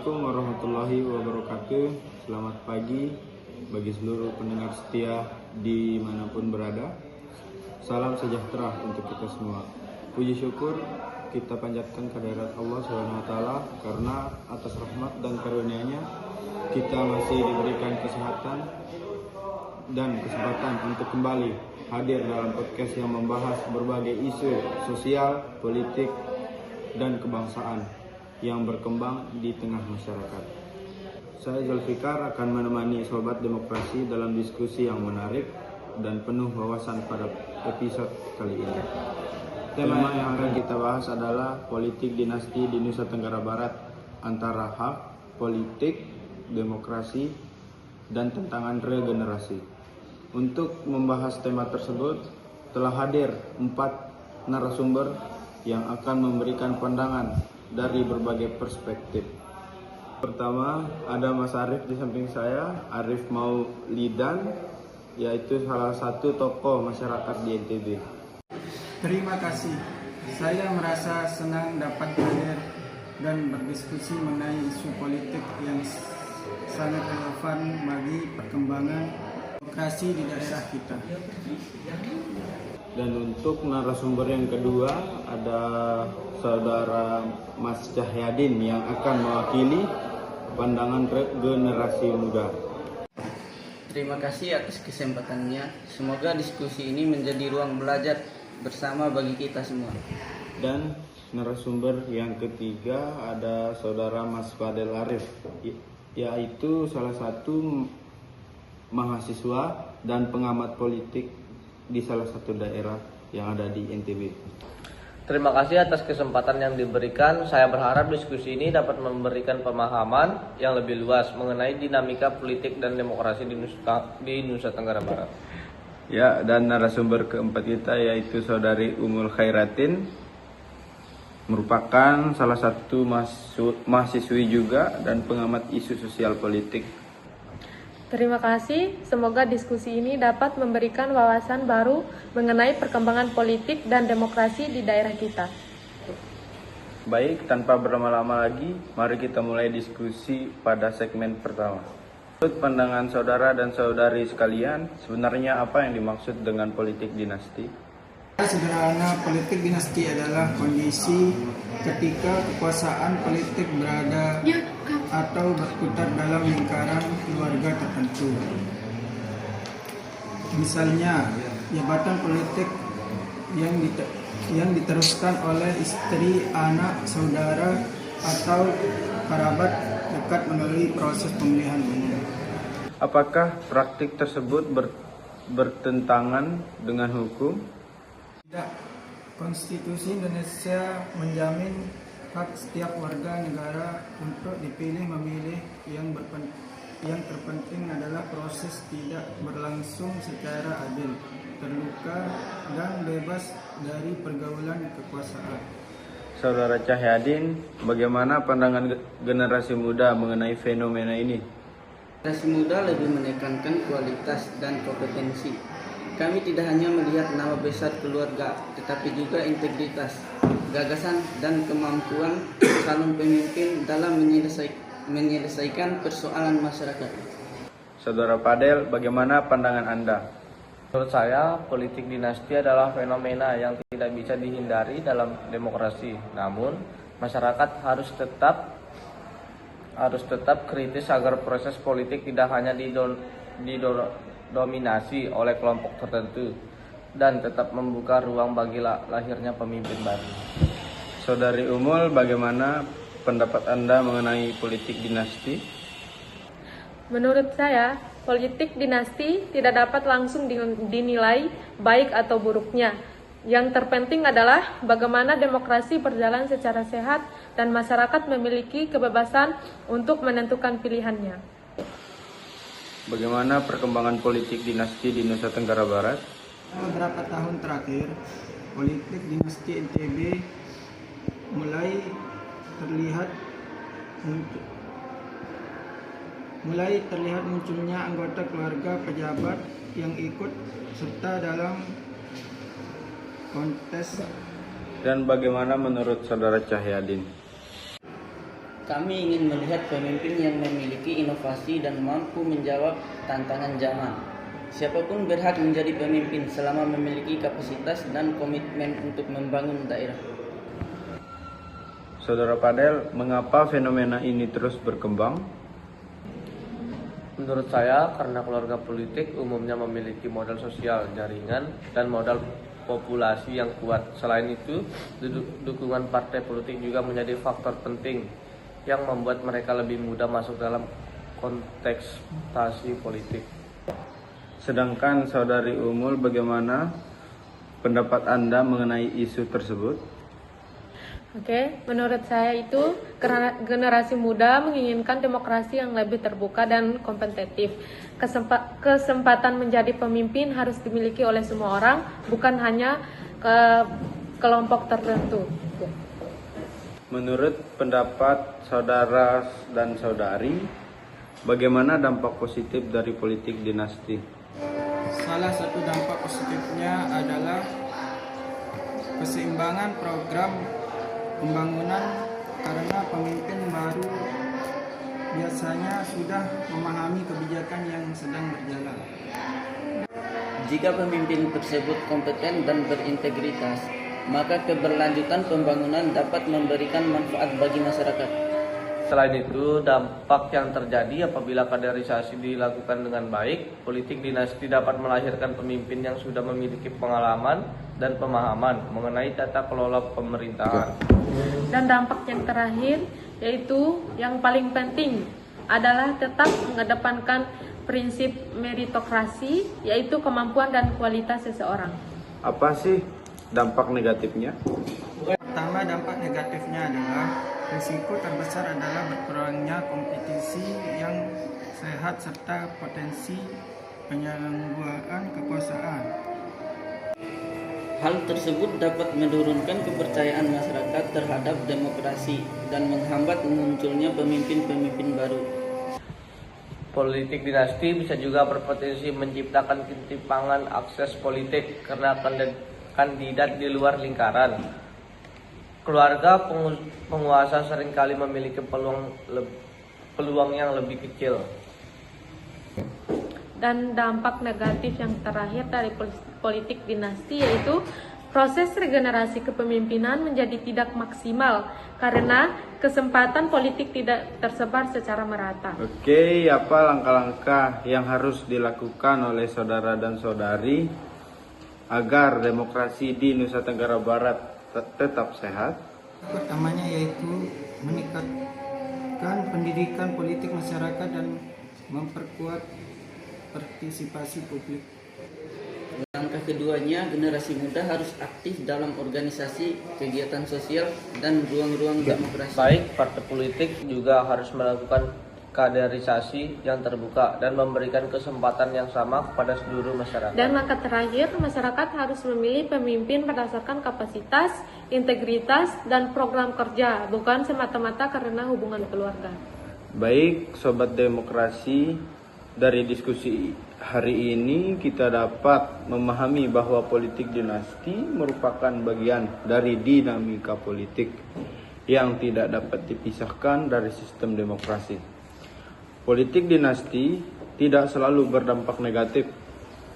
Assalamualaikum warahmatullahi wabarakatuh. Selamat pagi bagi seluruh pendengar setia dimanapun berada. Salam sejahtera untuk kita semua. Puji syukur kita panjatkan kehadirat Allah SWT karena atas rahmat dan karunia-Nya kita masih diberikan kesehatan dan kesempatan untuk kembali hadir dalam podcast yang membahas berbagai isu sosial, politik, dan kebangsaan yang berkembang di tengah masyarakat. Saya Zulfikar akan menemani Sobat Demokrasi dalam diskusi yang menarik dan penuh wawasan pada episode kali ini. Tema yang akan kita bahas adalah politik dinasti di Nusa Tenggara Barat antara hak, politik, demokrasi, dan tantangan regenerasi. Untuk membahas tema tersebut telah hadir 4 narasumber yang akan memberikan pandangan dari berbagai perspektif. Pertama, ada Mas Arif di samping saya, Arif Maulidan, yaitu salah satu tokoh masyarakat di NTB. Terima kasih. Saya merasa senang dapat hadir dan berdiskusi mengenai isu politik yang sangat relevan bagi perkembangan demokrasi di daerah kita. Dan untuk narasumber yang kedua ada Saudara Mas Cahyadin yang akan mewakili pandangan generasi muda. Terima kasih atas kesempatannya. Semoga diskusi ini menjadi ruang belajar bersama bagi kita semua. Dan narasumber yang ketiga ada Saudara Mas Fadel Arif, yaitu salah satu mahasiswa dan pengamat politik di salah satu daerah yang ada di NTB. Terima kasih atas kesempatan yang diberikan. Saya berharap diskusi ini dapat memberikan pemahaman yang lebih luas mengenai dinamika politik dan demokrasi di Nusa Tenggara Barat. Ya, dan narasumber keempat kita yaitu Saudari Umul Khairatin, merupakan salah satu mahasiswi juga dan pengamat isu sosial politik. Terima kasih, semoga diskusi ini dapat memberikan wawasan baru mengenai perkembangan politik dan demokrasi di daerah kita. Baik, tanpa berlama-lama lagi, mari kita mulai diskusi pada segmen pertama. Menurut pandangan saudara dan saudari sekalian, sebenarnya apa yang dimaksud dengan politik dinasti? Sederhana, politik dinasti adalah kondisi ketika kekuasaan politik berada atau berputar dalam lingkaran keluarga tertentu. Misalnya, jabatan politik yang diteruskan oleh istri, anak, saudara, atau kerabat dekat melalui proses pemilihan umum. Apakah praktik tersebut bertentangan dengan hukum? Tidak. Konstitusi Indonesia menjamin hak setiap warga negara untuk dipilih memilih. Yang terpenting adalah proses tidak berlangsung secara adil, terbuka, dan bebas dari pergaulan kekuasaan. Saudara Cahyadin, bagaimana pandangan generasi muda mengenai fenomena ini? Generasi muda lebih menekankan kualitas dan kompetensi. Kami tidak hanya melihat nama besar keluarga, tetapi juga integritas, gagasan, dan kemampuan calon pemimpin dalam menyelesaikan persoalan masyarakat. Saudara Fadel, bagaimana pandangan Anda? Menurut saya, politik dinasti adalah fenomena yang tidak bisa dihindari dalam demokrasi. Namun, masyarakat harus tetap kritis agar proses politik tidak hanya didominasi oleh kelompok tertentu dan tetap membuka ruang bagi lahirnya pemimpin baru. Saudari Umul, bagaimana pendapat Anda mengenai politik dinasti? Menurut saya, politik dinasti tidak dapat langsung dinilai baik atau buruknya. Yang terpenting adalah bagaimana demokrasi berjalan secara sehat dan masyarakat memiliki kebebasan untuk menentukan pilihannya. Bagaimana perkembangan politik dinasti di Nusa Tenggara Barat? Beberapa tahun terakhir, politik dinasti NTB mulai terlihat munculnya anggota keluarga pejabat yang ikut serta dalam kontes. Dan bagaimana menurut Saudara Cahyadin? Kami ingin melihat pemimpin yang memiliki inovasi dan mampu menjawab tantangan zaman. Siapapun berhak menjadi pemimpin selama memiliki kapasitas dan komitmen untuk membangun daerah. Saudara Padel, mengapa fenomena ini terus berkembang? Menurut saya, karena keluarga politik umumnya memiliki modal sosial, jaringan, dan modal populasi yang kuat. Selain itu, dukungan partai politik juga menjadi faktor penting yang membuat mereka lebih mudah masuk dalam kontestasi politik. Sedangkan Saudari Umul, bagaimana pendapat Anda mengenai isu tersebut? Oke, menurut saya itu generasi muda menginginkan demokrasi yang lebih terbuka dan kompetitif. Kesempatan menjadi pemimpin harus dimiliki oleh semua orang, bukan hanya kelompok tertentu. Menurut pendapat saudara dan saudari, bagaimana dampak positif dari politik dinasti? Salah satu dampak positifnya adalah keseimbangan program pembangunan, karena pemimpin baru biasanya sudah memahami kebijakan yang sedang berjalan. Jika pemimpin tersebut kompeten dan berintegritas, maka keberlanjutan pembangunan dapat memberikan manfaat bagi masyarakat. Selain itu, dampak yang terjadi apabila kaderisasi dilakukan dengan baik, politik dinasti dapat melahirkan pemimpin yang sudah memiliki pengalaman dan pemahaman mengenai tata kelola pemerintahan. Dan dampak yang terakhir, yaitu yang paling penting, adalah tetap mengedepankan prinsip meritokrasi, yaitu kemampuan dan kualitas seseorang. Apa sih dampak negatifnya? Pertama, dampak negatifnya adalah risiko terbesar adalah berkurangnya kompetisi yang sehat serta potensi penyalahgunaan kekuasaan. Hal tersebut dapat menurunkan kepercayaan masyarakat terhadap demokrasi dan menghambat munculnya pemimpin-pemimpin baru. Politik dinasti bisa juga berpotensi menciptakan ketimpangan akses politik karena kandidat di luar lingkaran. Keluarga penguasa seringkali memiliki peluang yang lebih kecil. Dan dampak negatif yang terakhir dari politik dinasti yaitu proses regenerasi kepemimpinan menjadi tidak maksimal karena kesempatan politik tidak tersebar secara merata. Oke, apa langkah-langkah yang harus dilakukan oleh saudara dan saudari agar demokrasi di Nusa Tenggara Barat tetap sehat? Pertamanya yaitu meningkatkan pendidikan politik masyarakat dan memperkuat partisipasi publik. Langkah keduanya, generasi muda harus aktif dalam organisasi, kegiatan sosial, dan ruang-ruang demokrasi. Baik, partai politik juga harus melakukan kaderisasi yang terbuka dan memberikan kesempatan yang sama kepada seluruh masyarakat. Dan langkah terakhir, masyarakat harus memilih pemimpin berdasarkan kapasitas, integritas, dan program kerja, bukan semata-mata karena hubungan keluarga. Baik, Sobat Demokrasi, dari diskusi hari ini kita dapat memahami bahwa politik dinasti merupakan bagian dari dinamika politik yang tidak dapat dipisahkan dari sistem demokrasi. Politik dinasti tidak selalu berdampak negatif,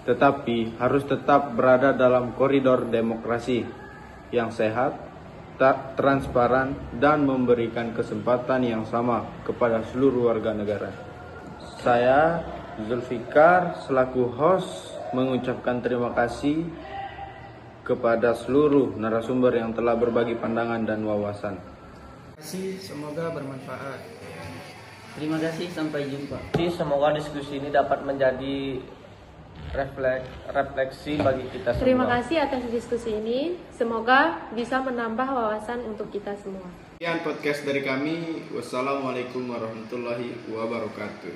tetapi harus tetap berada dalam koridor demokrasi yang sehat, transparan, dan memberikan kesempatan yang sama kepada seluruh warga negara. Saya, Zulfikar, selaku host, mengucapkan terima kasih kepada seluruh narasumber yang telah berbagi pandangan dan wawasan. Terima kasih, semoga bermanfaat. Terima kasih, sampai jumpa. Semoga diskusi ini dapat menjadi refleksi bagi kita semua. Terima kasih atas diskusi ini. Semoga bisa menambah wawasan untuk kita semua. Sekian podcast dari kami. Wassalamualaikum warahmatullahi wabarakatuh.